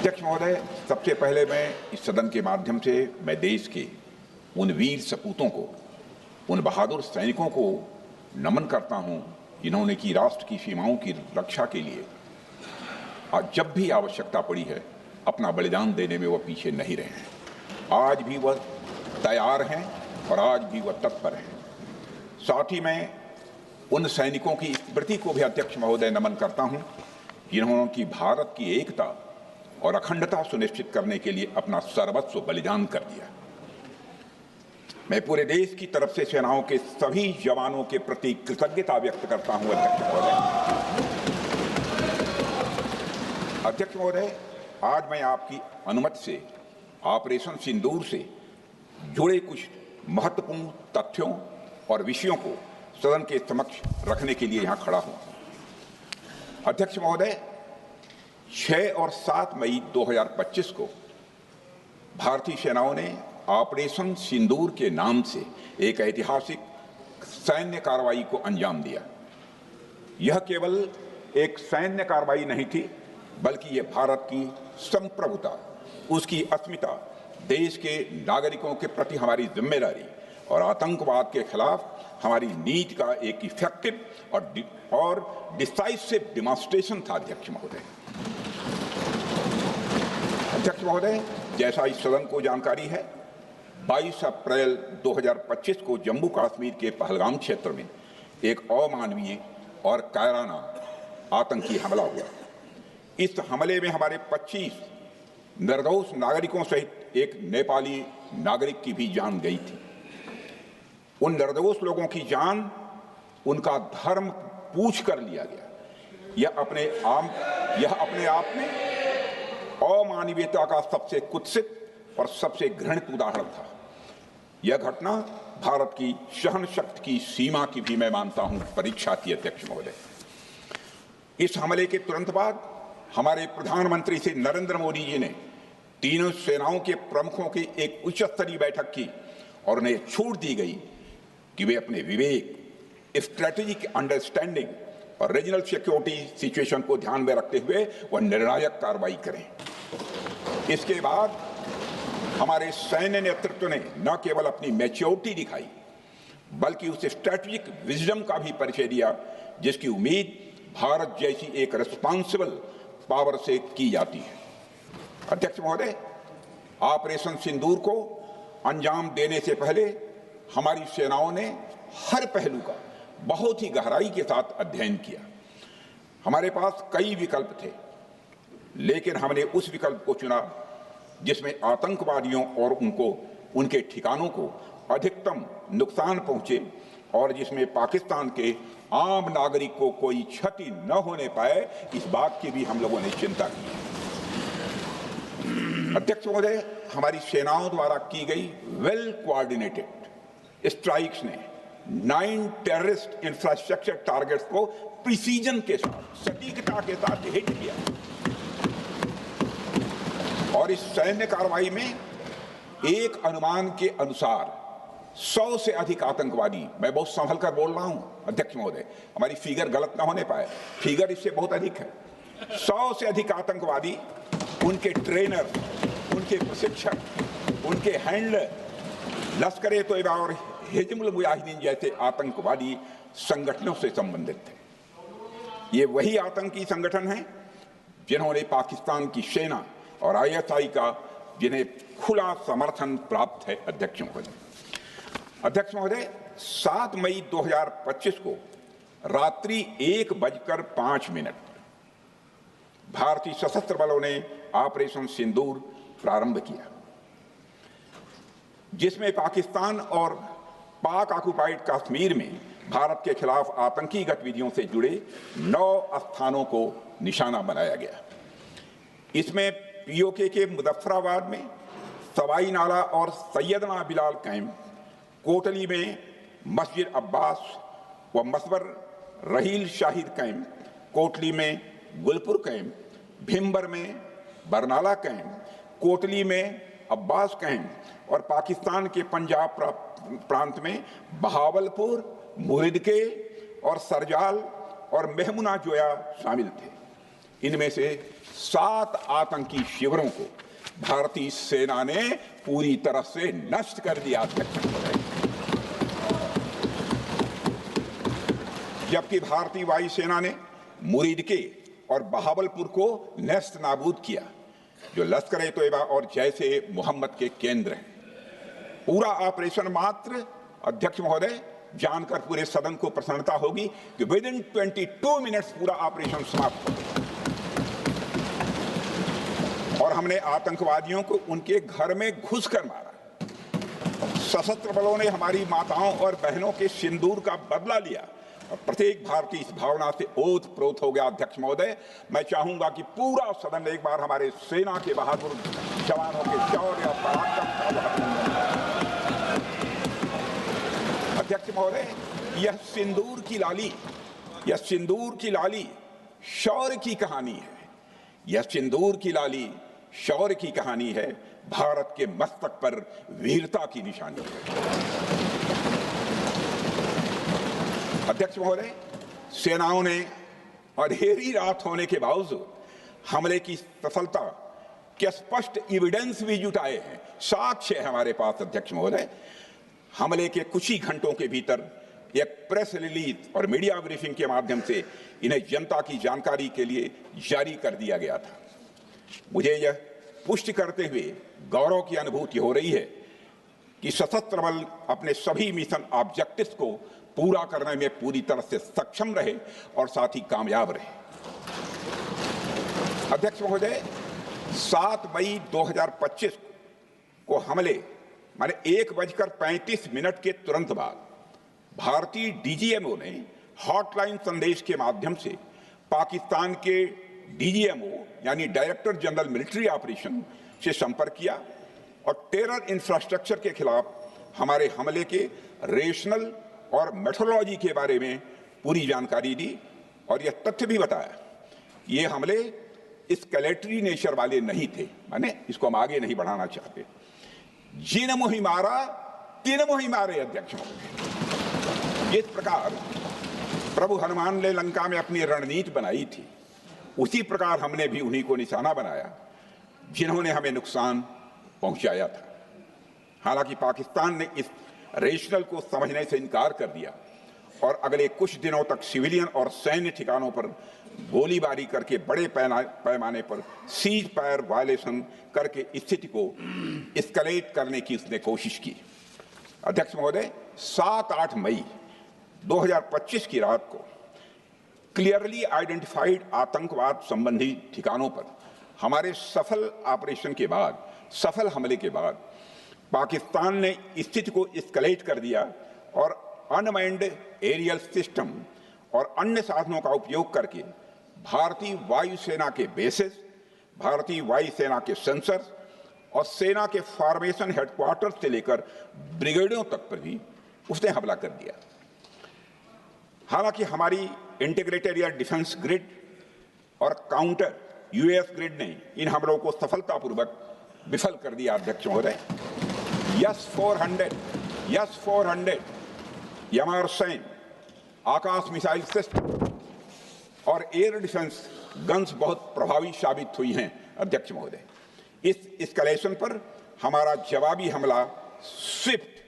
अध्यक्ष महोदय, सबसे पहले मैं इस सदन के माध्यम से मैं देश के उन वीर सपूतों को, उन बहादुर सैनिकों को नमन करता हूं जिन्होंने की राष्ट्र की सीमाओं की रक्षा के लिए जब भी आवश्यकता पड़ी है अपना बलिदान देने में वह पीछे नहीं रहे हैं। आज भी वह तैयार हैं और आज भी वह तत्पर हैं। साथ ही मैं उन सैनिकों की स्मृति को भी अध्यक्ष महोदय नमन करता हूं जिन्होंने की भारत की एकता और अखंडता सुनिश्चित करने के लिए अपना सर्वस्व बलिदान कर दिया। मैं पूरे देश की तरफ से सेनाओं के सभी जवानों के प्रति कृतज्ञता व्यक्त करता हूं। अध्यक्ष महोदय, आज मैं आपकी अनुमति से ऑपरेशन सिंदूर से जुड़े कुछ महत्वपूर्ण तथ्यों और विषयों को सदन के समक्ष रखने के लिए यहां खड़ा हूं। अध्यक्ष महोदय, 6 और 7 मई 2025 को भारतीय सेनाओं ने ऑपरेशन सिंदूर के नाम से एक ऐतिहासिक सैन्य कार्रवाई को अंजाम दिया। यह केवल एक सैन्य कार्रवाई नहीं थी, बल्कि यह भारत की संप्रभुता, उसकी अस्मिता, देश के नागरिकों के प्रति हमारी जिम्मेदारी और आतंकवाद के खिलाफ हमारी नीति का एक इफेक्टिव और डिसाइसिव डिमॉन्स्ट्रेशन था। अध्यक्ष महोदय, जैसा इस सदन को जानकारी है, 22 अप्रैल 2025 को जम्मू कश्मीर के पहलगाम क्षेत्र में एक अमानवीय और कायराना आतंकी हमला हुआ। इस हमले में हमारे 25 निर्दोष नागरिकों सहित एक नेपाली नागरिक की भी जान गई थी। उन निर्दोष लोगों की जान उनका धर्म पूछ कर लिया गया। यह अपने आप में अमानवीयता का सबसे कुत्सित और सबसे घृणित उदाहरण था। यह घटना भारत की सहन शक्ति की सीमा की भी मैं मानता हूं परीक्षा थी। अध्यक्ष महोदय, इस हमले के तुरंत बाद हमारे प्रधानमंत्री श्री नरेंद्र मोदी जी ने तीनों सेनाओं के प्रमुखों की एक उच्च स्तरीय बैठक की और उन्हें छूट दी गई कि वे अपने विवेक, स्ट्रेटेजिक अंडरस्टैंडिंग और रीजनल सिक्योरिटी सिचुएशन को ध्यान में रखते हुए वह निर्णायक कार्रवाई करें। इसके बाद हमारे सैन्य नेतृत्व ने न केवल अपनी मैच्योरिटी दिखाई, बल्कि उस स्ट्रेटेजिक विजडम का भी परिचय दिया जिसकी उम्मीद भारत जैसी एक रिस्पॉन्सिबल पावर से की जाती है। अध्यक्ष महोदय, ऑपरेशन सिंदूर को अंजाम देने से पहले हमारी सेनाओं ने हर पहलू का बहुत ही गहराई के साथ अध्ययन किया। हमारे पास कई विकल्प थे, लेकिन हमने उस विकल्प को चुना जिसमें आतंकवादियों और उनके ठिकानों को अधिकतम नुकसान पहुंचे और जिसमें पाकिस्तान के आम नागरिक को कोई क्षति न होने पाए, इस बात की भी हम लोगों ने चिंता की। अध्यक्ष महोदय, हमारी सेनाओं द्वारा की गई वेल कोऑर्डिनेटेड स्ट्राइक्स ने 9 टेररिस्ट इंफ्रास्ट्रक्चर टारगेट्स को प्रिसीजन के साथ, सटीकता के साथ हिट किया और इस सैन्य कार्रवाई में एक अनुमान के अनुसार 100 से अधिक आतंकवादी, मैं बहुत संभल कर बोल रहा हूं अध्यक्ष महोदय, हमारी फिगर गलत ना होने पाए, फिगर इससे बहुत अधिक है। 100 से अधिक आतंकवादी, उनके ट्रेनर, उनके प्रशिक्षक, उनके हैंडलर, लश्कर-ए तोयबा और हिजबुल मुजाहिदीन जैसे आतंकवादी संगठनों से संबंधित थे। ये वही आतंकी संगठन हैं जिन्होंने पाकिस्तान की सेना और ISI का जिन्हें खुला समर्थन प्राप्त है। अध्यक्ष महोदय, 7 मई 2025 को रात्रि 1:05 भारतीय सशस्त्र बलों ने ऑपरेशन सिंदूर प्रारंभ किया, जिसमें पाकिस्तान और पाक ऑक्युपाइड कश्मीर में भारत के खिलाफ आतंकी गतिविधियों से जुड़े 9 स्थानों को निशाना बनाया गया। इसमें POK के मुजफ्फराबाद में सवाई नाला और सैयदना बिलाल कैंप, कोटली में मस्जिद अब्बास व मसबर रहील शाहिद कैंप, कोटली में गुलपुर कैंप, भिम्बर में बरनाला कैंप, कोटली में अब्बास कैंप और पाकिस्तान के पंजाब प्रांत में बहावलपुर, मुहिदके और सरजाल और मेहमुना जोया शामिल थे। इनमें से 7 आतंकी शिविरों को भारतीय सेना ने पूरी तरह से नष्ट कर दिया। जबकि भारतीय वायुसेना ने मुरीदके और बहावलपुर को नेस्त नाबूद किया, जो लश्कर-ए-तोयबा और जैश ए मोहम्मद के केंद्र हैं। पूरा ऑपरेशन मात्र, अध्यक्ष महोदय, जानकर पूरे सदन को प्रसन्नता होगी कि विदिन 22 मिनट्स पूरा ऑपरेशन समाप्त हो गया और हमने आतंकवादियों को उनके घर में घुसकर मारा। सशस्त्र बलों ने हमारी माताओं और बहनों के सिंदूर का बदला लिया और प्रत्येक भारतीय इस भावना से ओत-प्रोत हो गया। अध्यक्ष महोदय, मैं चाहूंगा कि पूरा सदन एक बार हमारे सेना के बहादुर जवानों के शौर्य और पराक्रम का अभिनंदन। अध्यक्ष महोदय, यह सिंदूर की लाली शौर्य की कहानी है। यह सिंदूर की लाली शौर्य की कहानी है, भारत के मस्तक पर वीरता की निशानी है। अध्यक्ष महोदय, सेनाओं ने अंधेरी रात होने के बावजूद हमले की सफलता के स्पष्ट एविडेंस भी जुटाए हैं, साक्ष्य है हमारे पास। अध्यक्ष महोदय, हमले के कुछ ही घंटों के भीतर एक प्रेस रिलीज और मीडिया ब्रीफिंग के माध्यम से इन्हें जनता की जानकारी के लिए जारी कर दिया गया था। मुझे यह पुष्टि करते हुए गौरव की अनुभूति हो रही है कि सशस्त्र बल अपने सभी मिशन ऑब्जेक्टिव्स को पूरा करने में पूरी तरह से सक्षम रहे और साथ ही कामयाब रहे। अध्यक्ष महोदय, 7 मई 2025 को हमले माने 1:35 के तुरंत बाद भारतीय डीजीएमओ ने हॉटलाइन संदेश के माध्यम से पाकिस्तान के डीजीएमओ यानी डायरेक्टर जनरल मिलिट्री ऑपरेशन से संपर्क किया और टेरर इंफ्रास्ट्रक्चर के खिलाफ हमारे हमले के रेशनल और मेथोडोलॉजी के बारे में पूरी जानकारी दी और यह तथ्य भी बताया ये हमले एस्केलेटरी नेचर वाले नहीं थे, माने इसको हम आगे नहीं बढ़ाना चाहते। जिन मोहि मारा तिन मोहि मारे। अध्यक्ष महोदय, जिस प्रकार प्रभु हनुमान ने लंका में अपनी रणनीति बनाई थी, उसी प्रकार हमने भी उन्हीं को निशाना बनाया जिन्होंने हमें नुकसान पहुंचाया था। हालांकि पाकिस्तान ने इस रेशनल को समझने से इनकार कर दिया और अगले कुछ दिनों तक सिविलियन और सैन्य ठिकानों पर गोलीबारी करके बड़े पैमाने पर सीज फायर वायलेशन करके स्थिति को एस्केलेट करने की उसने कोशिश की। अध्यक्ष महोदय, 7-8 मई 2025 की रात को क्लियरली आइडेंटिफाइड आतंकवाद संबंधी ठिकानों पर हमारे सफल ऑपरेशन के बाद, सफल हमले के बाद पाकिस्तान ने स्थिति को एस्केलेट कर दिया और अनमैन्ड एरियल सिस्टम और अन्य साधनों का उपयोग करके भारतीय वायुसेना के बेसेस, भारतीय वायुसेना के सेंसर्स और सेना के फॉर्मेशन हेडक्वार्टर से लेकर ब्रिगेडों तक पर भी उसने हमला कर दिया। हालांकि हमारी इंटीग्रेटेड एयर डिफेंस ग्रिड और काउंटर यूएस ग्रिड ने इन हमलों को सफलतापूर्वक विफल कर दिया। अध्यक्ष महोदय, यस-400 यमारसैन आकाश मिसाइल सिस्टम और एयर डिफेंस गन्स बहुत प्रभावी साबित हुई हैं। अध्यक्ष महोदय, इस एस्केलेशन पर हमारा जवाबी हमला स्विफ्ट,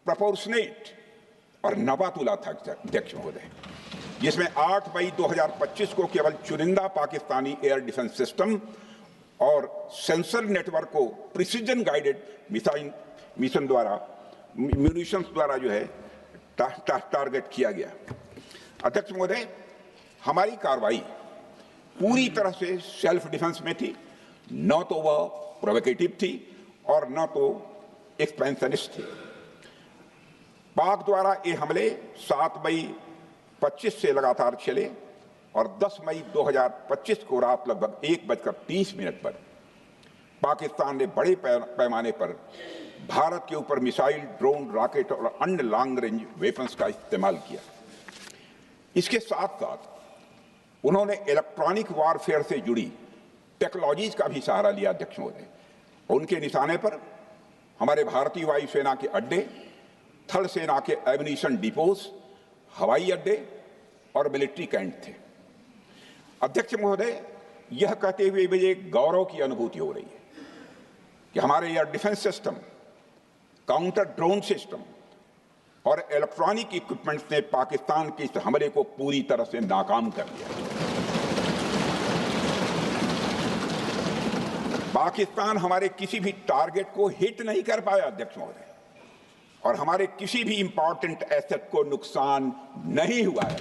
प्रोपोर्शनेट और नवातुला था। अध्यक्ष महोदय, जिसमें 8 मई 2025 को केवल चुनिंदा पाकिस्तानी एयर डिफेंस सिस्टम और सेंसर नेटवर्क को प्रिसीजन गाइडेड मिशन द्वारा म्यूनिशंस द्वारा जो है टारगेट किया गया। अध्यक्ष महोदय, हमारी कार्रवाई पूरी तरह से सेल्फ डिफेंस में थी, न तो वह प्रोवोकेटिव थी और न तो एक्सपेंशनिस्ट थी। पाक द्वारा ये हमले 7 मई 25 से लगातार चले और 10 मई 2025 को रात लगभग 1:30 पर पाकिस्तान ने बड़े पैमाने पर भारत के ऊपर मिसाइल, ड्रोन, रॉकेट और अन्य लॉन्ग रेंज वेपन्स का इस्तेमाल किया। इसके साथ साथ उन्होंने इलेक्ट्रॉनिक वारफेयर से जुड़ी टेक्नोलॉजीज का भी सहारा लिया। अध्यक्ष महोदय, उनके निशाने पर हमारे भारतीय वायुसेना के अड्डे, थल सेना के एम्यूनिशन डिपोज, हवाई अड्डे और मिलिट्री कैंट थे। अध्यक्ष महोदय, यह कहते हुए मुझे गौरव की अनुभूति हो रही है कि हमारे air defence system, counter drone system और इलेक्ट्रॉनिक इक्विपमेंट्स ने पाकिस्तान के इस हमले को पूरी तरह से नाकाम कर दिया। पाकिस्तान हमारे किसी भी टारगेट को हिट नहीं कर पाया अध्यक्ष महोदय, और हमारे किसी भी इंपॉर्टेंट एसेट को नुकसान नहीं हुआ है।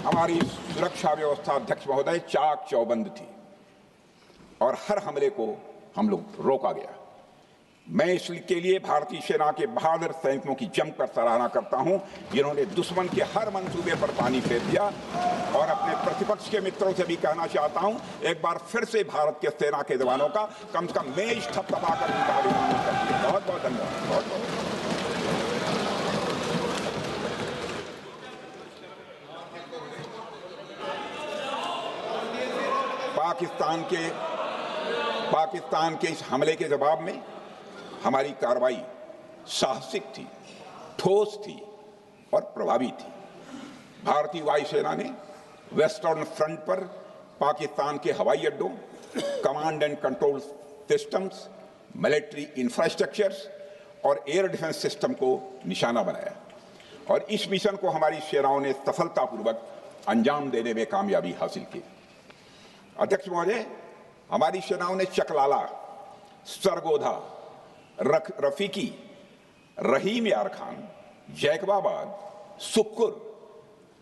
हमारी सुरक्षा व्यवस्था अध्यक्ष महोदय चाक चौबंद थी और हर हमले को हम लोग रोका गया। मैं इसके लिए भारतीय सेना के बहादुर सैनिकों की जमकर सराहना करता हूं, जिन्होंने दुश्मन के हर मंसूबे पर पानी फेर दिया। और अपने प्रतिपक्ष के मित्रों से भी कहना चाहता हूं, एक बार फिर से भारत के सेना के जवानों का कम से कम मेज थपथपाकर उनका अभिनंदन करिए। बहुत बहुत धन्यवाद। बहुत बहुत पाकिस्तान के इस हमले के जवाब में हमारी कार्रवाई साहसिक थी, ठोस थी और प्रभावी थी। भारतीय वायुसेना ने वेस्टर्न फ्रंट पर पाकिस्तान के हवाई अड्डों, command and control systems, military infrastructures और एयर डिफेंस सिस्टम को निशाना बनाया और इस मिशन को हमारी सेनाओं ने सफलतापूर्वक अंजाम देने में कामयाबी हासिल की। अध्यक्ष महोदय, हमारी सेनाओं ने चकलाला, सरगोधा, रफीकी, रहीम यार खान, जैकबाबाद, सुक्कुर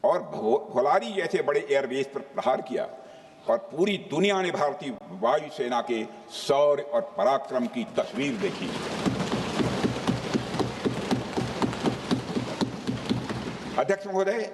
और भोलारी जैसे बड़े एयरबेस पर प्रहार किया और पूरी दुनिया ने भारतीय वायुसेना के शौर्य और पराक्रम की तस्वीर देखी। अध्यक्ष महोदय,